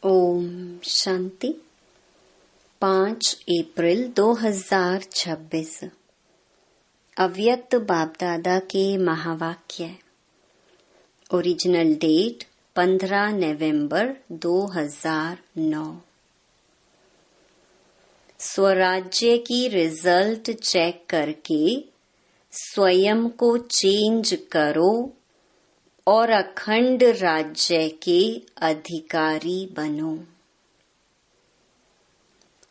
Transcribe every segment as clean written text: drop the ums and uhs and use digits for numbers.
ओम शांति। 5 अप्रैल 2026 अव्यक्त बाप दादा के महावाक्य। ओरिजिनल डेट 15 नवंबर 2009। स्वराज्य की रिजल्ट चेक करके स्वयं को चेंज करो और अखंड राज्य के अधिकारी बनो।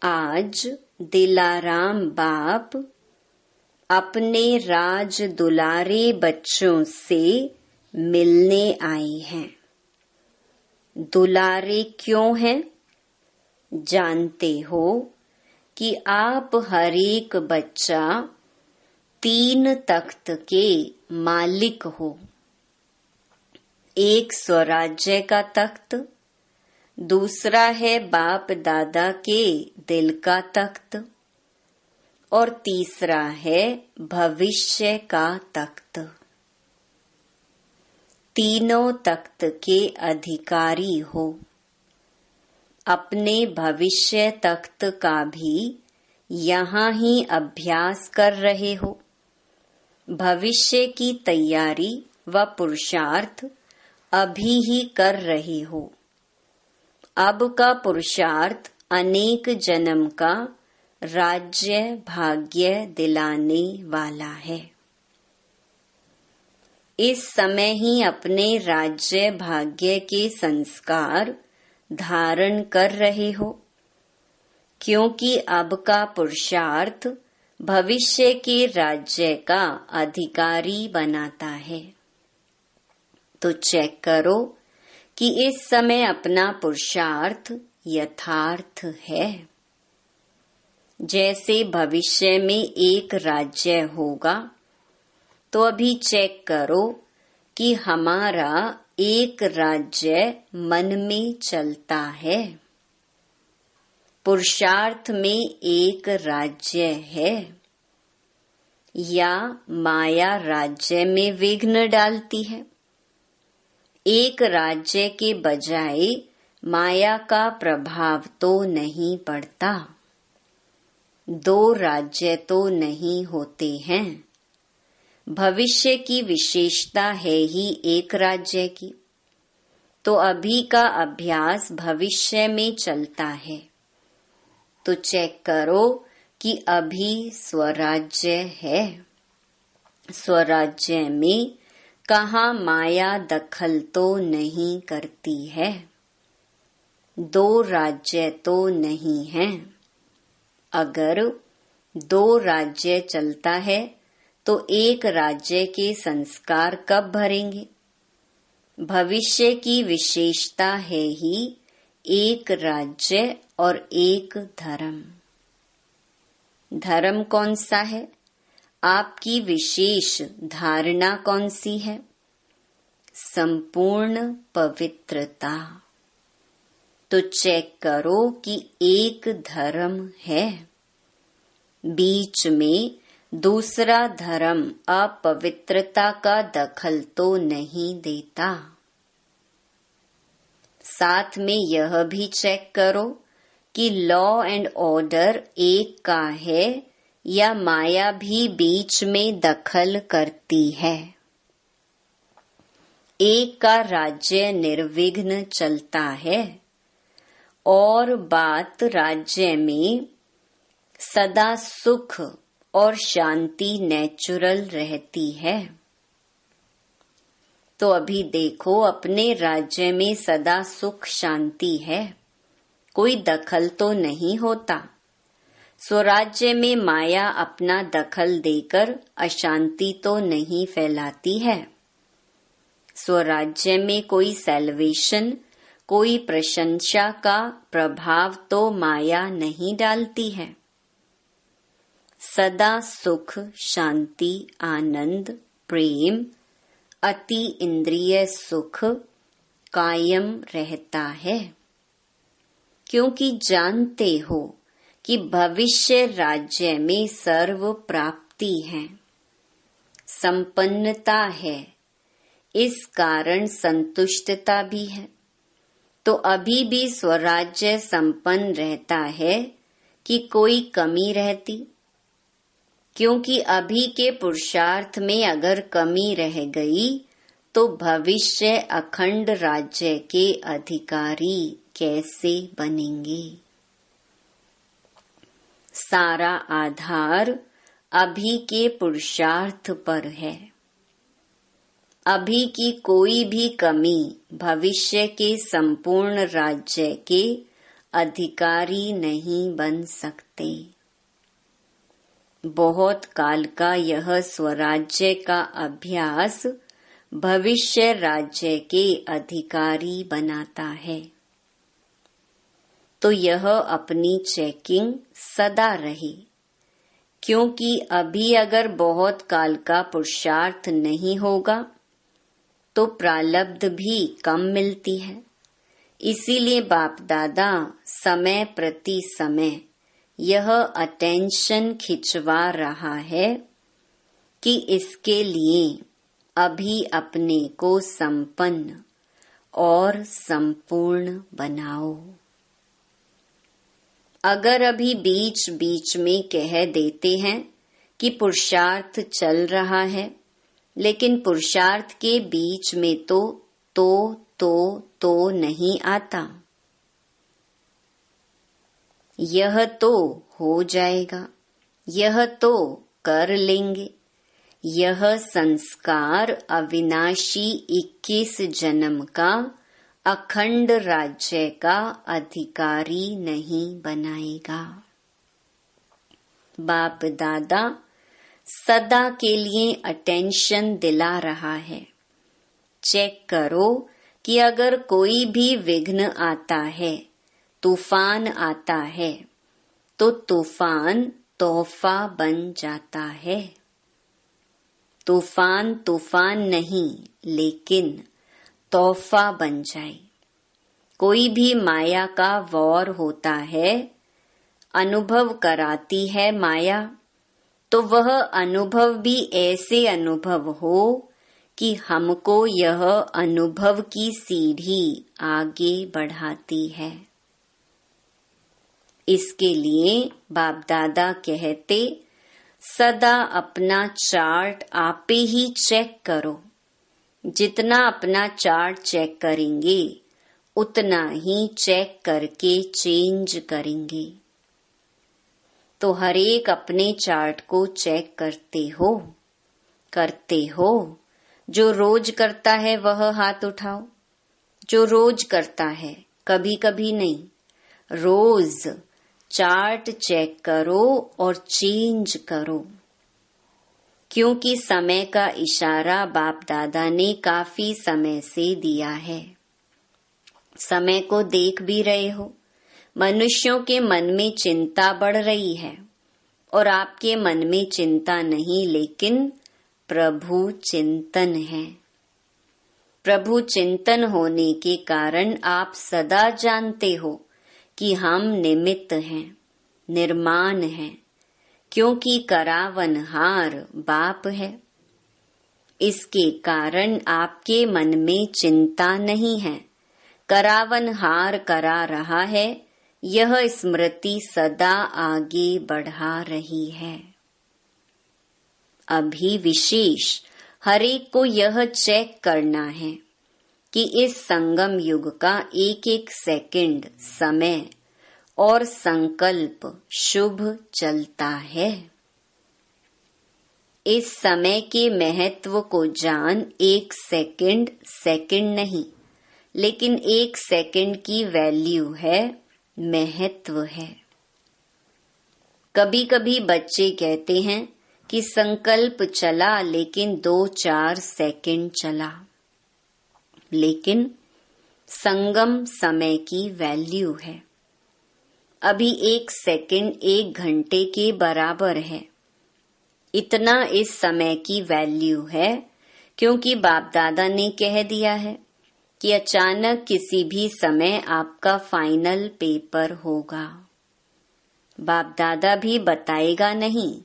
आज दिलाराम बाप अपने राज दुलारे बच्चों से मिलने आए हैं। दुलारे क्यों हैं? जानते हो कि आप हर एक बच्चा 3 तख्त के मालिक हो। एक स्वराज्य का तख्त, दूसरा है बाप दादा के दिल का तख्त और तीसरा है भविष्य का तख्त। तीनों तख्त के अधिकारी हो। अपने भविष्य तख्त का भी यहाँ ही अभ्यास कर रहे हो। भविष्य की तैयारी व पुरुषार्थ अभी ही कर रहे हो। अब का पुरुषार्थ अनेक जन्म का राज्य भाग्य दिलाने वाला है। इस समय ही अपने राज्य भाग्य के संस्कार धारण कर रहे हो, क्योंकि अब का पुरुषार्थ भविष्य के राज्य का अधिकारी बनाता है। तो चेक करो कि इस समय अपना पुरुषार्थ यथार्थ है। जैसे भविष्य में एक राज्य होगा, तो अभी चेक करो कि हमारा एक राज्य मन में चलता है। पुरुषार्थ में एक राज्य है या माया राज्य में विघ्न डालती है। एक राज्य के बजाय माया का प्रभाव तो नहीं पड़ता। 2 राज्य तो नहीं होते हैं। भविष्य की विशेषता है ही एक राज्य की। तो अभी का अभ्यास भविष्य में चलता है। तो चेक करो कि अभी स्वराज्य है। स्वराज्य में कहाँ माया दखल तो नहीं करती है। 2 राज्य तो नहीं है। अगर 2 राज्य चलता है तो एक राज्य के संस्कार कब भरेंगे? भविष्य की विशेषता है ही एक राज्य और एक धर्म। धर्म कौन सा है? आपकी विशेष धारणा कौन सी है? संपूर्ण पवित्रता। तो चेक करो कि एक धर्म है, बीच में दूसरा धर्म अपवित्रता का दखल तो नहीं देता। साथ में यह भी चेक करो कि लॉ एंड ऑर्डर एक का है या माया भी बीच में दखल करती है। एक का राज्य निर्विघ्न चलता है और बात राज्य में सदा सुख और शांति नेचुरल रहती है। तो अभी देखो अपने राज्य में सदा सुख शांति है, कोई दखल तो नहीं होता। स्वराज्य में माया अपना दखल देकर अशांति तो नहीं फैलाती है। स्वराज्य में कोई सेल्वेशन, कोई प्रशंसा का प्रभाव तो माया नहीं डालती है। सदा सुख शांति आनंद प्रेम अति इंद्रिय सुख कायम रहता है, क्योंकि जानते हो कि भविष्य राज्य में सर्व प्राप्ति है, संपन्नता है, इस कारण संतुष्टता भी है। तो अभी भी स्वराज्य संपन्न रहता है कि कोई कमी रहती? क्योंकि अभी के पुरुषार्थ में अगर कमी रह गई तो भविष्य अखंड राज्य के अधिकारी कैसे बनेंगे? सारा आधार अभी के पुरुषार्थ पर है। अभी की कोई भी कमी भविष्य के संपूर्ण राज्य के अधिकारी नहीं बन सकते। बहुत काल का यह स्वराज्य का अभ्यास भविष्य राज्य के अधिकारी बनाता है। तो यह अपनी चेकिंग सदा रहे, क्योंकि अभी अगर बहुत काल का पुरुषार्थ नहीं होगा तो प्रारब्ध भी कम मिलती है। इसीलिए बाप दादा समय प्रति समय यह अटेंशन खिंचवा रहा है कि इसके लिए अभी अपने को संपन्न और संपूर्ण बनाओ। अगर अभी बीच बीच में कह देते हैं कि पुरुषार्थ चल रहा है, लेकिन पुरुषार्थ के बीच में तो नहीं आता, यह तो हो जाएगा, यह तो कर लेंगे, यह संस्कार अविनाशी 21 जन्म का अखंड राज्य का अधिकारी नहीं बनाएगा। बाप दादा सदा के लिए अटेंशन दिला रहा है। चेक करो कि अगर कोई भी विघ्न आता है, तूफान आता है, तो तूफान तोहफा बन जाता है। तूफान तूफान नहीं, लेकिन तोहफा बन जाए। कोई भी माया का वॉर होता है, अनुभव कराती है माया, तो वह अनुभव भी ऐसे अनुभव हो कि हमको यह अनुभव की सीढ़ी आगे बढ़ाती है। इसके लिए बाप दादा कहते, सदा अपना चार्ट आपे ही चेक करो। जितना अपना चार्ट चेक करेंगे उतना ही चेक करके चेंज करेंगे। तो हर एक अपने चार्ट को चेक करते हो। जो रोज करता है वह हाथ उठाओ। जो रोज करता है, कभी कभी नहीं, रोज चार्ट चेक करो और चेंज करो। क्योंकि समय का इशारा बाप दादा ने काफी समय से दिया है। समय को देख भी रहे हो। मनुष्यों के मन में चिंता बढ़ रही है और आपके मन में चिंता नहीं, लेकिन प्रभु चिंतन है। प्रभु चिंतन होने के कारण आप सदा जानते हो कि हम निमित्त हैं, निर्माण हैं, क्योंकि करावनहार बाप है। इसके कारण आपके मन में चिंता नहीं है। करावनहार करा रहा है, यह स्मृति सदा आगे बढ़ा रही है। अभी विशेष हर एक को यह चेक करना है कि इस संगम युग का एक एक सेकंड समय और संकल्प शुभ चलता है। इस समय के महत्व को जान। एक सेकंड सेकंड नहीं, लेकिन एक सेकंड की वैल्यू है, महत्व है। कभी कभी बच्चे कहते हैं कि संकल्प चला लेकिन 2-4 सेकंड चला, लेकिन संगम समय की वैल्यू है। अभी 1 सेकंड 1 घंटे के बराबर है। इतना इस समय की वैल्यू है, क्योंकि बाप दादा ने कह दिया है कि अचानक किसी भी समय आपका फाइनल पेपर होगा। बाप दादा भी बताएगा नहीं,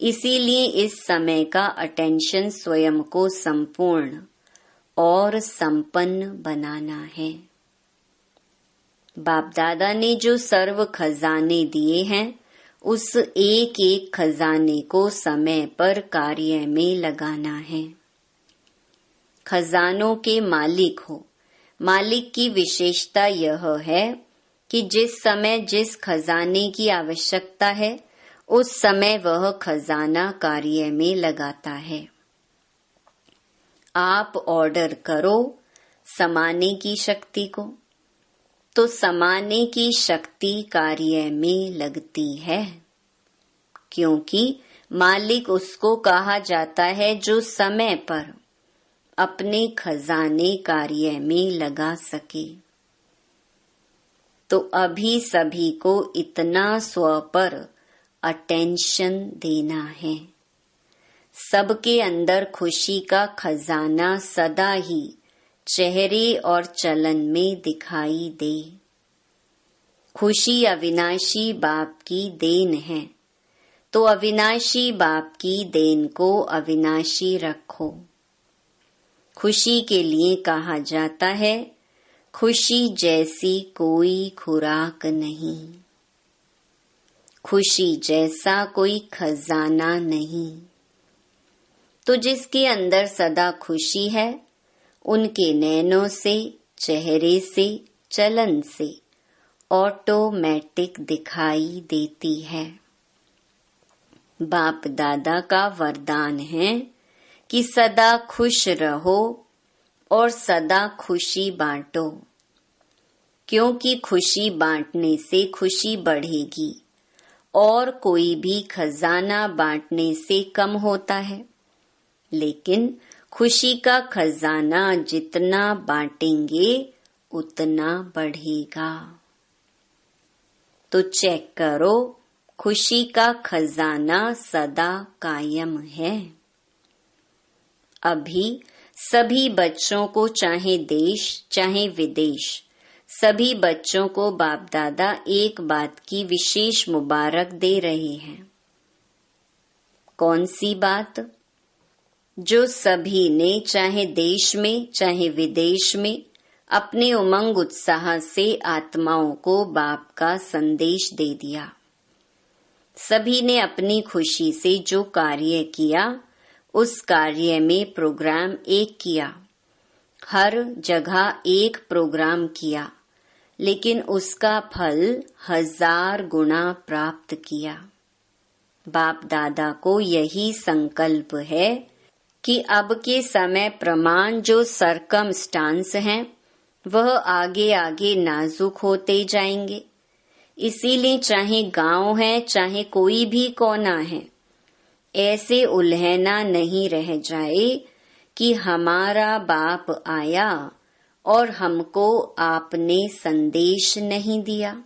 इसीलिए इस समय का अटेंशन स्वयं को संपूर्ण और संपन्न बनाना है। बाप दादा ने जो सर्व खजाने दिए हैं, उस एक एक खजाने को समय पर कार्य में लगाना है। खजानों के मालिक हो। मालिक की विशेषता यह है कि जिस समय जिस खजाने की आवश्यकता है, उस समय वह खजाना कार्य में लगाता है। आप ऑर्डर करो समाने की शक्ति को, तो समाने की शक्ति कार्य में लगती है, क्योंकि मालिक उसको कहा जाता है जो समय पर अपने खजाने कार्य में लगा सके। तो अभी सभी को इतना स्व पर अटेंशन देना है। सबके अंदर खुशी का खजाना सदा ही चेहरे और चलन में दिखाई दे। खुशी अविनाशी बाप की देन है, तो अविनाशी बाप की देन को अविनाशी रखो। खुशी के लिए कहा जाता है, खुशी जैसी कोई खुराक नहीं, खुशी जैसा कोई खजाना नहीं। तो जिसके अंदर सदा खुशी है, उनके नैनों से, चेहरे से, चलन से ऑटोमेटिक दिखाई देती है। बाप दादा का वरदान है कि सदा खुश रहो और सदा खुशी बांटो, क्योंकि खुशी बांटने से खुशी बढ़ेगी और कोई भी खजाना बांटने से कम होता है। लेकिन खुशी का खजाना जितना बांटेंगे उतना बढ़ेगा। तो चेक करो, खुशी का खजाना सदा कायम है। अभी सभी बच्चों को, चाहे देश चाहे विदेश, सभी बच्चों को बाप दादा एक बात की विशेष मुबारक दे रहे हैं। कौन सी बात? जो सभी ने चाहे देश में चाहे विदेश में अपने उमंग उत्साह से आत्माओं को बाप का संदेश दे दिया। सभी ने अपनी खुशी से जो कार्य किया, उस कार्य में प्रोग्राम एक किया। हर जगह एक प्रोग्राम किया, लेकिन उसका फल 1000 गुना प्राप्त किया। बाप दादा को यही संकल्प है कि अब के समय प्रमाण जो सरकमस्टांस हैं, वह आगे आगे नाजुक होते जाएंगे। इसीलिए चाहे गांव है चाहे कोई भी कोना है, ऐसे उलझना नहीं रह जाए कि हमारा बाप आया और हमको आपने संदेश नहीं दिया।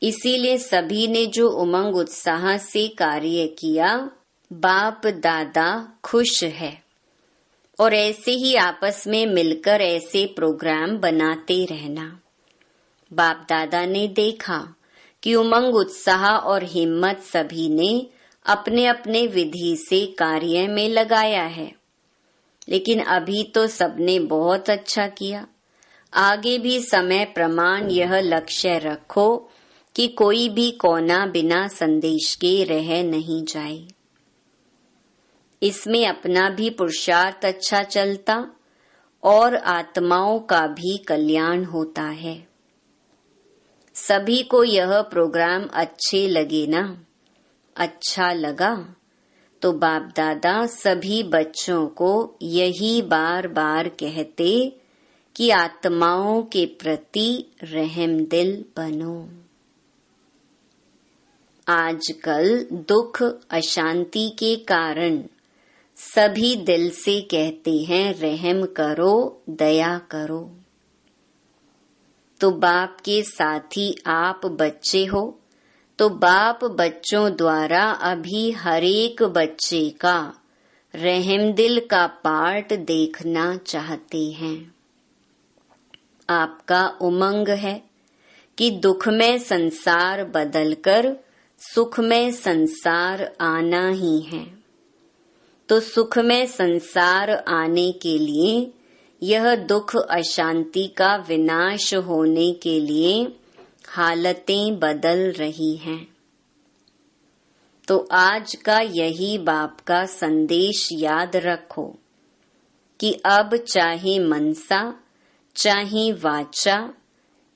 इसीलिए सभी ने जो उमंग उत्साह से कार्य किया, बाप दादा खुश है। और ऐसे ही आपस में मिलकर ऐसे प्रोग्राम बनाते रहना। बाप दादा ने देखा कि उमंग उत्साह और हिम्मत सभी ने अपने अपने विधि से कार्य में लगाया है, लेकिन अभी तो सबने बहुत अच्छा किया। आगे भी समय प्रमाण यह लक्ष्य रखो कि कोई भी कोना बिना संदेश के रह नहीं जाए। इसमें अपना भी पुरुषार्थ अच्छा चलता और आत्माओं का भी कल्याण होता है। सभी को यह प्रोग्राम अच्छे लगे ना? अच्छा लगा तो बाप दादा सभी बच्चों को यही बार बार कहते कि आत्माओं के प्रति रहमदिल बनो। आजकल दुख अशांति के कारण सभी दिल से कहते हैं रहम करो, दया करो। तो बाप के साथी आप बच्चे हो, तो बाप बच्चों द्वारा अभी हर एक बच्चे का रहमदिल का पार्ट देखना चाहते हैं। आपका उमंग है कि दुखमय संसार बदलकर सुखमय संसार आना ही है। तो सुखमय संसार आने के लिए यह दुख अशांति का विनाश होने के लिए हालतें बदल रही हैं। तो आज का यही बाप का संदेश याद रखो कि अब चाहे मनसा, चाहे वाचा,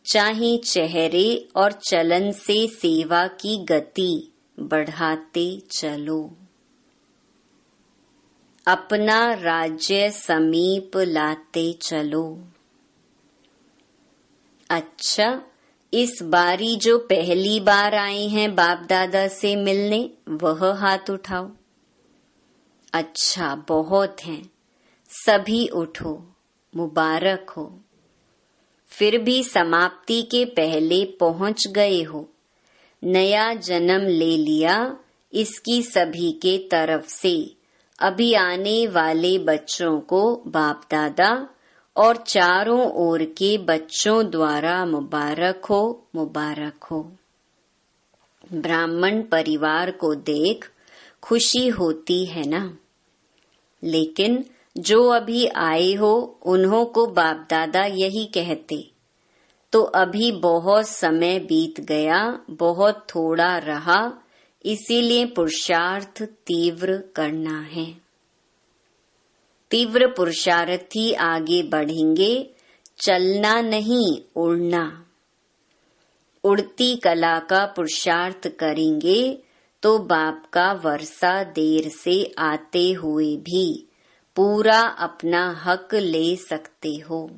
चाहे चेहरे और चलन से सेवा की गति बढ़ाते चलो। अपना राज्य समीप लाते चलो। अच्छा, इस बारी जो पहली बार आए हैं बाप दादा से मिलने, वह हाथ उठाओ। अच्छा, बहुत हैं, सभी उठो, मुबारक हो। फिर भी समाप्ति के पहले पहुंच गए हो, नया जन्म ले लिया, इसकी सभी के तरफ से अभी आने वाले बच्चों को बाप दादा और चारों ओर के बच्चों द्वारा मुबारक हो, मुबारक हो। ब्राह्मण परिवार को देख खुशी होती है ना, लेकिन जो अभी आए हो उन्हों को बाप दादा यही कहते, तो अभी बहुत समय बीत गया, बहुत थोड़ा रहा, इसीलिए पुरुषार्थ तीव्र करना है। तीव्र पुरुषार्थी आगे बढ़ेंगे, चलना नहीं उड़ना। उड़ती कला का पुरुषार्थ करेंगे तो बाप का वर्षा देर से आते हुए भी पूरा अपना हक ले सकते हो।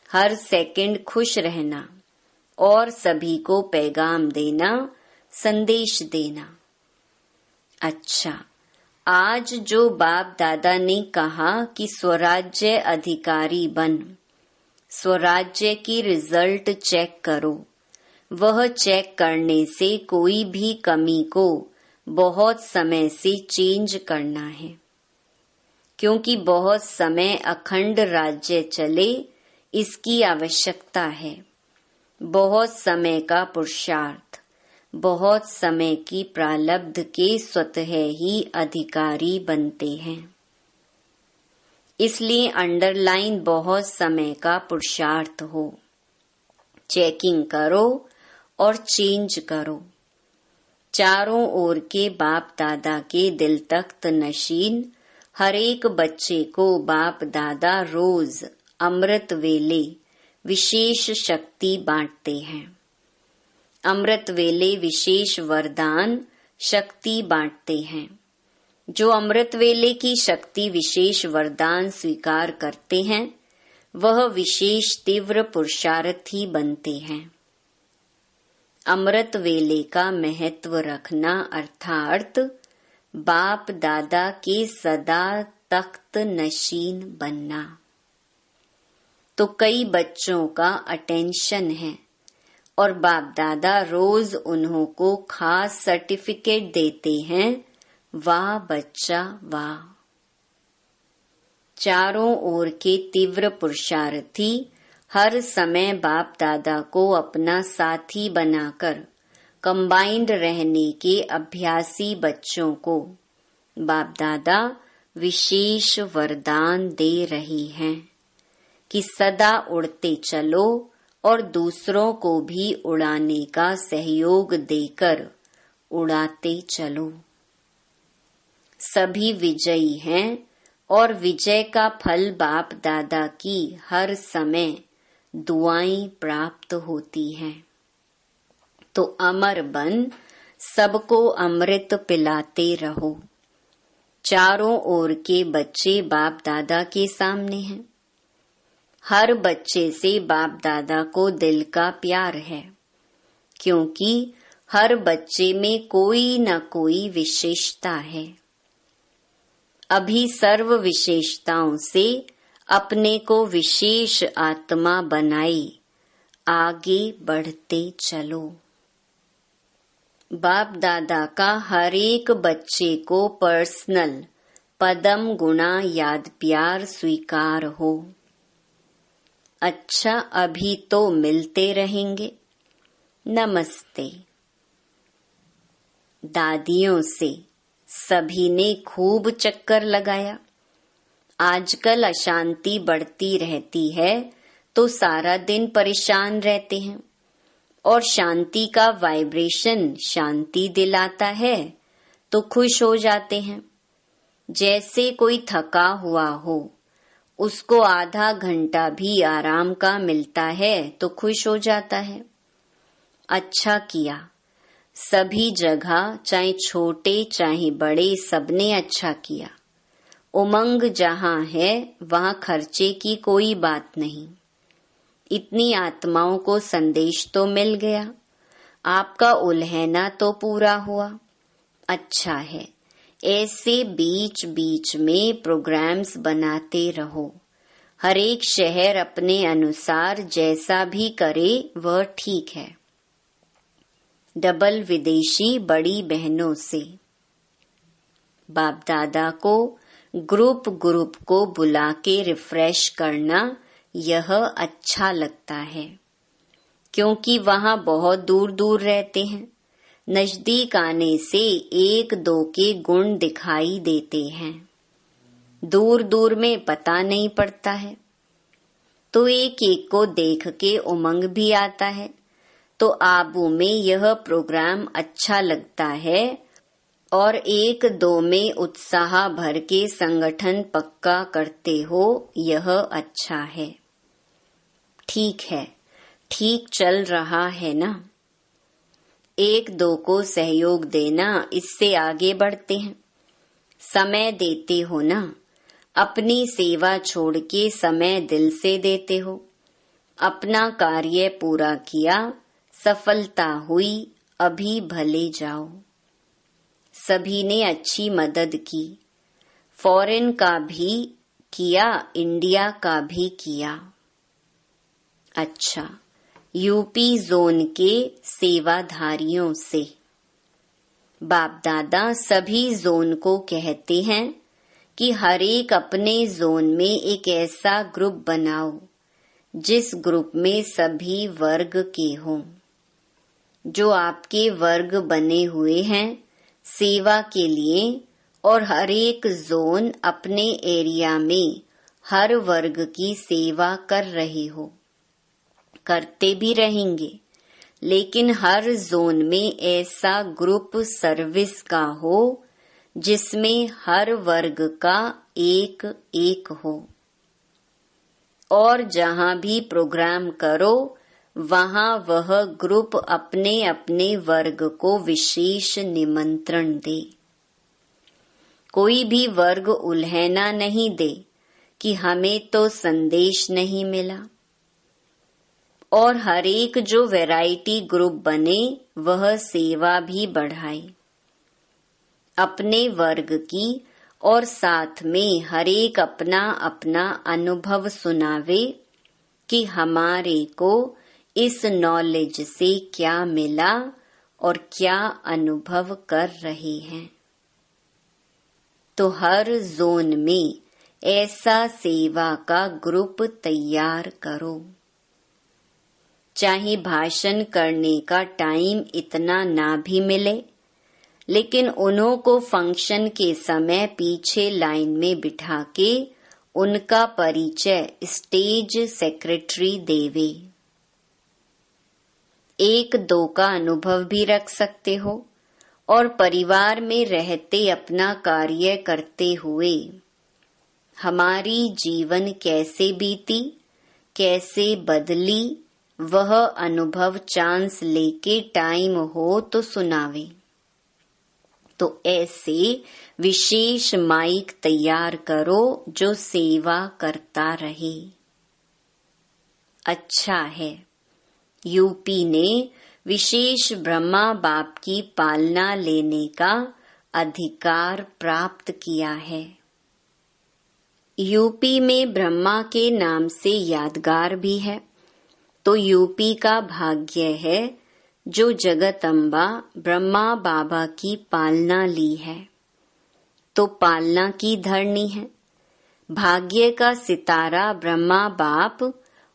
हर सेकंड खुश रहना और सभी को पैगाम देना, संदेश देना। अच्छा, आज जो बाप दादा ने कहा कि स्वराज्य अधिकारी बन, स्वराज्य की रिजल्ट चेक करो, वह चेक करने से कोई भी कमी को बहुत समय से चेंज करना है, क्योंकि बहुत समय अखंड राज्य चले, इसकी आवश्यकता है। बहुत समय का पुरुषार्थ, बहुत समय की प्रारब्ध के स्वतः ही अधिकारी बनते हैं। इसलिए अंडरलाइन बहुत समय का पुरुषार्थ हो। चेकिंग करो और चेंज करो। चारों ओर के बाप दादा के दिल तख्त नशीन हर एक बच्चे को बाप दादा रोज अमृत वेले विशेष शक्ति बांटते हैं। अमृत वेले विशेष वरदान शक्ति बांटते हैं। जो अमृत वेले की शक्ति विशेष वरदान स्वीकार करते हैं, वह विशेष तीव्र पुरुषार्थी बनते हैं। अमृत वेले का महत्व रखना अर्थात बाप दादा के सदा तख्त नशीन बनना। तो कई बच्चों का अटेंशन है और बाप दादा रोज उन्हों को खास सर्टिफिकेट देते हैं, वाह बच्चा वाह। चारों ओर के तीव्र पुरुषार्थी हर समय बाप दादा को अपना साथी बनाकर कंबाइंड रहने के अभ्यासी बच्चों को बाप दादा विशेष वरदान दे रही हैं कि सदा उड़ते चलो और दूसरों को भी उड़ाने का सहयोग देकर उड़ाते चलो। सभी विजयी हैं और विजय का फल बाप दादा की हर समय दुआएं प्राप्त होती हैं। तो अमर बन सबको अमृत पिलाते रहो। चारों ओर के बच्चे बाप दादा के सामने हैं। हर बच्चे से बाप दादा को दिल का प्यार है, क्योंकि हर बच्चे में कोई न कोई विशेषता है। अभी सर्व विशेषताओं से अपने को विशेष आत्मा बनाई आगे बढ़ते चलो। बाप दादा का हर एक बच्चे को पर्सनल पदम गुणा याद प्यार स्वीकार हो। अच्छा, अभी तो मिलते रहेंगे। नमस्ते। दादियों से सभी ने खूब चक्कर लगाया। आजकल अशांति बढ़ती रहती है तो सारा दिन परेशान रहते हैं, और शांति का वाइब्रेशन शांति दिलाता है तो खुश हो जाते हैं। जैसे कोई थका हुआ हो, उसको आधा घंटा भी आराम का मिलता है तो खुश हो जाता है। अच्छा किया, सभी जगह चाहे छोटे चाहे बड़े सबने अच्छा किया। उमंग जहाँ है वहाँ खर्चे की कोई बात नहीं। इतनी आत्माओं को संदेश तो मिल गया, आपका उल्हैना तो पूरा हुआ। अच्छा है, ऐसे बीच बीच में प्रोग्राम्स बनाते रहो। हर एक शहर अपने अनुसार जैसा भी करे वह ठीक है। डबल विदेशी बड़ी बहनों से। बाप दादा को ग्रुप को बुला के रिफ्रेश करना यह अच्छा लगता है, क्योंकि वहाँ बहुत दूर दूर रहते हैं। नजदीक आने से एक दो के गुण दिखाई देते हैं, दूर दूर में पता नहीं पड़ता है। तो एक एक को देख के उमंग भी आता है। तो आबू में यह प्रोग्राम अच्छा लगता है और एक दो में उत्साह भर के संगठन पक्का करते हो, यह अच्छा है। ठीक है, ठीक चल रहा है ना। एक दो को सहयोग देना, इससे आगे बढ़ते हैं। समय देते हो ना, अपनी सेवा छोड़ के समय दिल से देते हो। अपना कार्य पूरा किया, सफलता हुई, अभी भले जाओ। सभी ने अच्छी मदद की, फॉरेन का भी किया, इंडिया का भी किया। अच्छा, यूपी जोन के सेवाधारियों से। बाप दादा सभी जोन को कहते हैं कि हर एक अपने जोन में एक ऐसा ग्रुप बनाओ जिस ग्रुप में सभी वर्ग के हों। जो आपके वर्ग बने हुए हैं सेवा के लिए, और हर एक जोन अपने एरिया में हर वर्ग की सेवा कर रहे हो, करते भी रहेंगे। लेकिन हर जोन में ऐसा ग्रुप सर्विस का हो जिसमें हर वर्ग का एक एक हो। और जहाँ भी प्रोग्राम करो वहाँ वह ग्रुप अपने अपने वर्ग को विशेष निमंत्रण दे। कोई भी वर्ग उल्हैना नहीं दे कि हमें तो संदेश नहीं मिला। और हर एक जो वैरायटी ग्रुप बने वह सेवा भी बढ़ाए अपने वर्ग की, और साथ में हर एक अपना अपना अनुभव सुनावे कि हमारे को इस नॉलेज से क्या मिला और क्या अनुभव कर रहे हैं। तो हर जोन में ऐसा सेवा का ग्रुप तैयार करो। चाहे भाषण करने का टाइम इतना ना भी मिले, लेकिन उन्हों को फंक्शन के समय पीछे लाइन में बिठा के उनका परिचय स्टेज सेक्रेटरी देवे। एक दो का अनुभव भी रख सकते हो, और परिवार में रहते अपना कार्य करते हुए हमारी जीवन कैसे बीती, कैसे बदली, वह अनुभव चांस लेके टाइम हो तो सुनावे। तो ऐसे विशेष माइक तैयार करो जो सेवा करता रहे। अच्छा है, यूपी ने विशेष ब्रह्मा बाप की पालना लेने का अधिकार प्राप्त किया है। यूपी में ब्रह्मा के नाम से यादगार भी है। तो यूपी का भाग्य है जो जगदम्बा ब्रह्मा बाबा की पालना ली है। तो पालना की धरनी है। भाग्य का सितारा ब्रह्मा बाप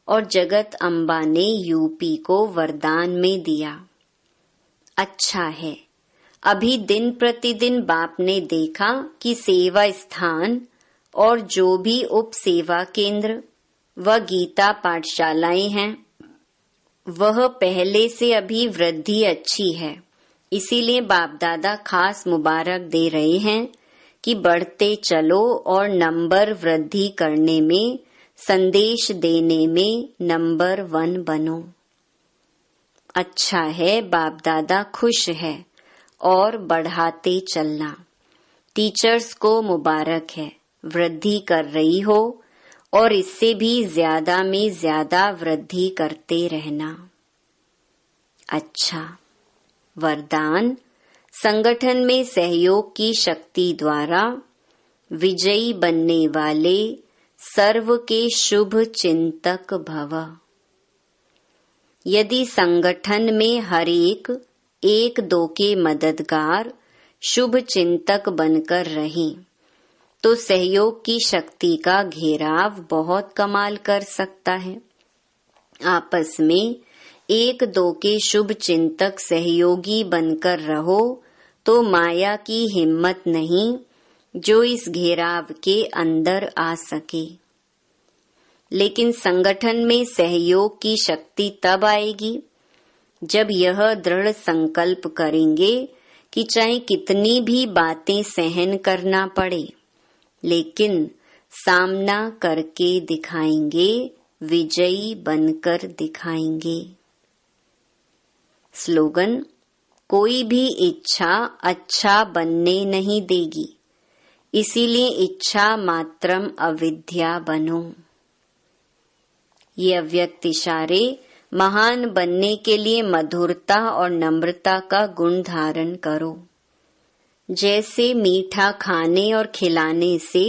और जगत अम्बा ने यूपी को वरदान में दिया। अच्छा है, अभी दिन प्रतिदिन बाप ने देखा कि सेवा स्थान और जो भी उप सेवा केंद्र व गीता पाठशालाएं हैं, वह पहले से अभी वृद्धि अच्छी है। इसीलिए बाप दादा खास मुबारक दे रहे हैं कि बढ़ते चलो और नंबर वृद्धि करने में, संदेश देने में नंबर 1 बनो। अच्छा है, बाप दादा खुश है और बढ़ाते चलना। टीचर्स को मुबारक है, वृद्धि कर रही हो और इससे भी ज्यादा में ज्यादा वृद्धि करते रहना। अच्छा, वरदान संगठन में सहयोग की शक्ति द्वारा विजयी बनने वाले सर्व के शुभ चिंतक भव। यदि संगठन में हर एक दो के मददगार शुभ चिंतक बनकर रहें, तो सहयोग की शक्ति का घेराव बहुत कमाल कर सकता है। आपस में 1-2 के शुभ चिंतक सहयोगी बनकर रहो तो माया की हिम्मत नहीं जो इस घेराव के अंदर आ सके। लेकिन संगठन में सहयोग की शक्ति तब आएगी जब यह दृढ़ संकल्प करेंगे कि चाहे कितनी भी बातें सहन करना पड़े, लेकिन सामना करके दिखाएंगे, विजयी बनकर दिखाएंगे। स्लोगन: कोई भी इच्छा अच्छा बनने नहीं देगी, इसीलिए इच्छा मात्रम अविद्या बनो। ये अव्यक्त इशारे महान बनने के लिए मधुरता और नम्रता का गुण धारण करो। जैसे मीठा खाने और खिलाने से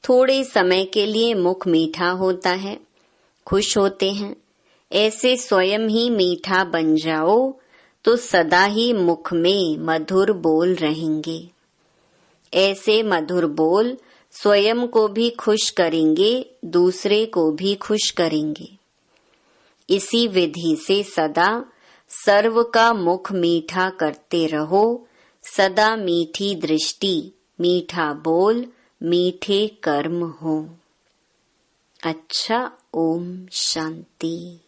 थोड़े समय के लिए मुख मीठा होता है, खुश होते हैं, ऐसे स्वयं ही मीठा बन जाओ तो सदा ही मुख में मधुर बोल रहेंगे। ऐसे मधुर बोल स्वयं को भी खुश करेंगे, दूसरे को भी खुश करेंगे। इसी विधि से सदा सर्व का मुख मीठा करते रहो। सदा मीठी दृष्टि, मीठा बोल, मीठे कर्म हो। अच्छा, ओम शांति।